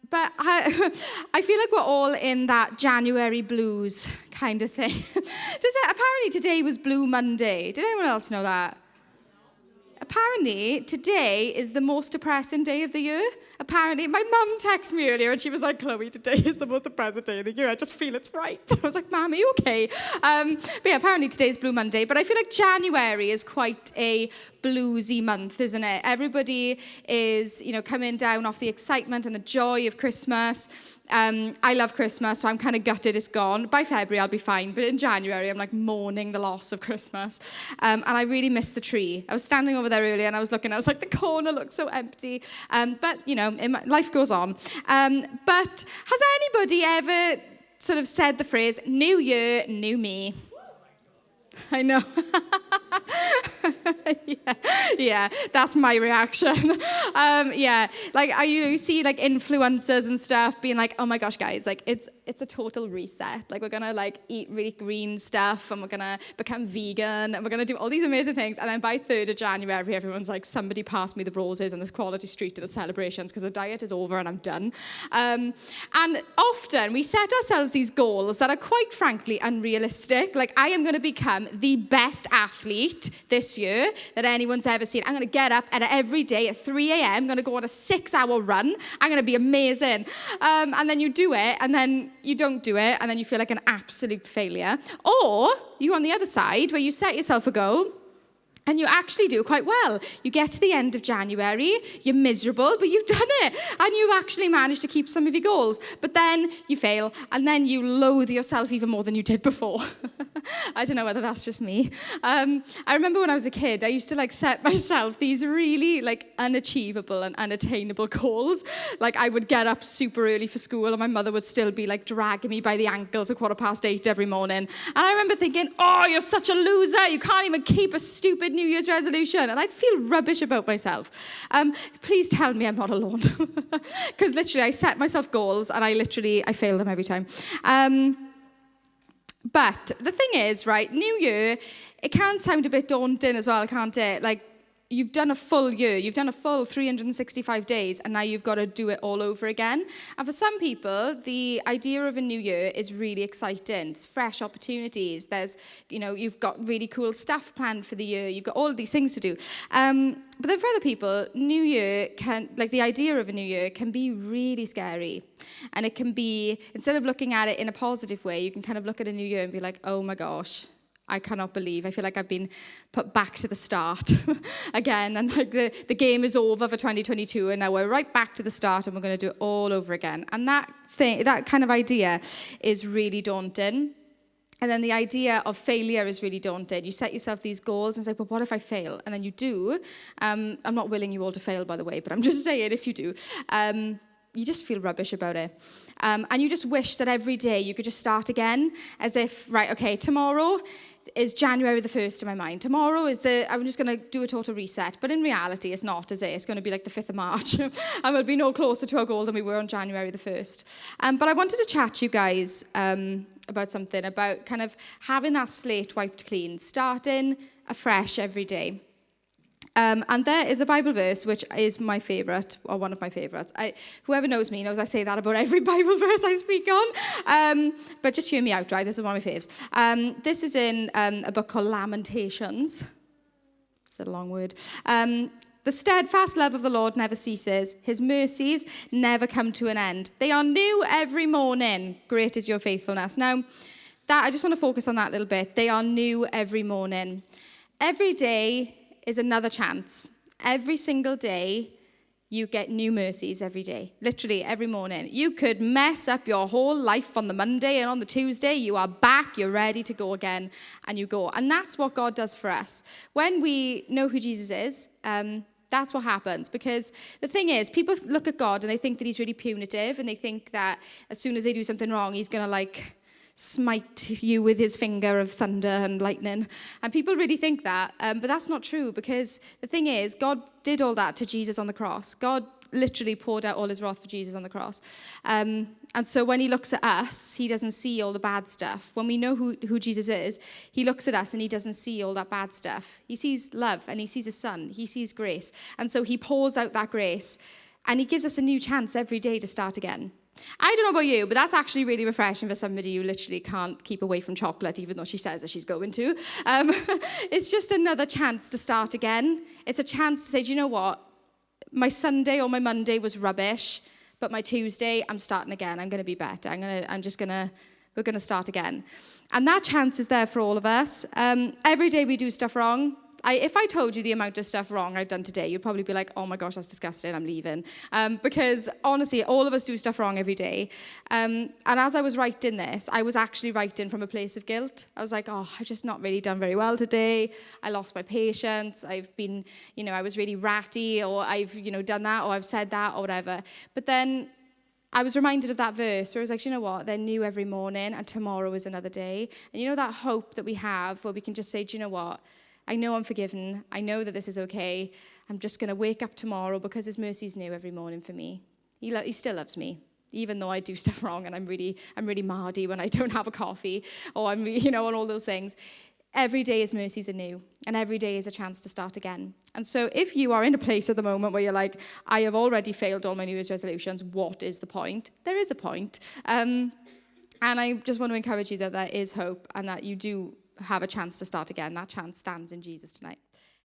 But I feel like we're all in that January blues kind of thing. Apparently today was Blue Monday. Did anyone else know that? Apparently, today is the most depressing day of the year. Apparently, my mum texted me earlier and she was like, Chloe, today is the most depressing day of the year. I just feel it's right. I was like, Mum, are you okay? But yeah, apparently today is Blue Monday. But I feel like January is quite a bluesy month, isn't it? Everybody is, coming down off the excitement and the joy of Christmas. I love Christmas, so I'm kind of gutted it's gone. By February, I'll be fine. But in January, I'm like mourning the loss of Christmas. And I really miss the tree. I was standing over there earlier and I was looking, I was like, the corner looks so empty. But, life goes on. But has anybody ever sort of said the phrase, new year, new me? I know. yeah, that's my reaction. You see like influencers and stuff being like, oh my gosh, guys, like it's a total reset. Like we're gonna like eat really green stuff and we're gonna become vegan and we're gonna do all these amazing things. And then by 3rd of January, everyone's like, somebody pass me the roses and the Quality Street to the celebrations because the diet is over and I'm done. And often we set ourselves these goals that are quite frankly unrealistic. Like I am gonna become the best athlete this year that anyone's ever seen. I'm going to get up every day at 3 a.m. I'm going to go on a 6-hour run. I'm going to be amazing. And then you do it, and then you don't do it, and then you feel like an absolute failure. Or you on the other side, where you set yourself a goal, and you actually do quite well. You get to the end of January, you're miserable, but you've done it. And you actually managed to keep some of your goals. But then you fail, and then you loathe yourself even more than you did before. I don't know whether that's just me. I remember when I was a kid, I used to set myself these really unachievable and unattainable goals. Like I would get up super early for school, and my mother would still be dragging me by the ankles at 8:15 every morning. And I remember thinking, oh, you're such a loser. You can't even keep a stupid New Year's resolution. And I'd feel rubbish about myself. Please tell me I'm not alone. Because literally I set myself goals and I fail them every time. But the thing is, right, New Year, it can sound a bit daunting as well, can't it? Like, you've done a full year, you've done a full 365 days, and now you've got to do it all over again. And for some people, the idea of a new year is really exciting. It's fresh opportunities. There's, you've got really cool stuff planned for the year. You've got all of these things to do. But then for other people, New Year the idea of a new year can be really scary. And it can be, instead of looking at it in a positive way, you can kind of look at a new year and be like, oh my gosh, I cannot believe. I feel like I've been put back to the start again. And the game is over for 2022 and now we're right back to the start and we're going to do it all over again. And that kind of idea is really daunting. And then the idea of failure is really daunting. You set yourself these goals and say, well, what if I fail? And then you do. I'm not willing you all to fail, by the way, but I'm just saying if you do, you just feel rubbish about it. And you just wish that every day you could just start again as if, right, okay, tomorrow is January the 1st in my mind. Tomorrow I'm just going to do a total reset. But in reality, it's not, is it? It's going to be like the 5th of March. And we'll be no closer to our goal than we were on January the 1st. But I wanted to chat to you guys about something, about kind of having that slate wiped clean, starting afresh every day. And there is a Bible verse which is my favourite, or one of my favourites. Whoever knows me knows I say that about every Bible verse I speak on. But just hear me out, right? This is one of my faves. This is in a book called Lamentations. It's a long word. The steadfast love of the Lord never ceases. His mercies never come to an end. They are new every morning. Great is your faithfulness. Now, I just want to focus on that a little bit. They are new every morning. Every day is another chance. Every single day, you get new mercies every day. Literally, every morning. You could mess up your whole life on the Monday, and on the Tuesday, you are back, you're ready to go again, and you go. And that's what God does for us. When we know who Jesus is, that's what happens. Because the thing is, people look at God, and they think that he's really punitive, and they think that as soon as they do something wrong, he's going to, smite you with his finger of thunder and lightning. And people really think that, but that's not true, because the thing is, God did all that to Jesus on the cross. God literally poured out all his wrath for Jesus on the cross. And so when he looks at us, he doesn't see all the bad stuff. When we know who Jesus is, he looks at us and he doesn't see all that bad stuff. He sees love and he sees his son. He sees grace. And so he pours out that grace And he gives us a new chance every day to start again. I don't know about you, but that's actually really refreshing for somebody who literally can't keep away from chocolate, even though she says that she's going to. It's just another chance to start again. It's a chance to say, do you know what? My Sunday or my Monday was rubbish, but my Tuesday, I'm starting again. I'm going to be better. We're going to start again. And that chance is there for all of us. Every day we do stuff wrong. If I told you the amount of stuff wrong I've done today, you'd probably be like, oh my gosh, that's disgusting, I'm leaving. Because honestly, all of us do stuff wrong every day. And as I was writing this, I was actually writing from a place of guilt. I was like, oh, I've just not really done very well today. I lost my patience. I've been, I was really ratty, or I've, done that, or I've said that, or whatever. But then I was reminded of that verse where it was like, you know what? They're new every morning, and tomorrow is another day. And that hope that we have where we can just say, do you know what? I know I'm forgiven. I know that this is okay. I'm just going to wake up tomorrow because his mercy is new every morning for me. He still loves me, even though I do stuff wrong and I'm really mardy when I don't have a coffee, or I'm, and all those things. Every day his mercies are new, and every day is a chance to start again. And so if you are in a place at the moment where you're like, I have already failed all my New Year's resolutions, what is the point? There is a point. And I just want to encourage you that there is hope, and that you do have a chance to start again. That chance stands in Jesus tonight.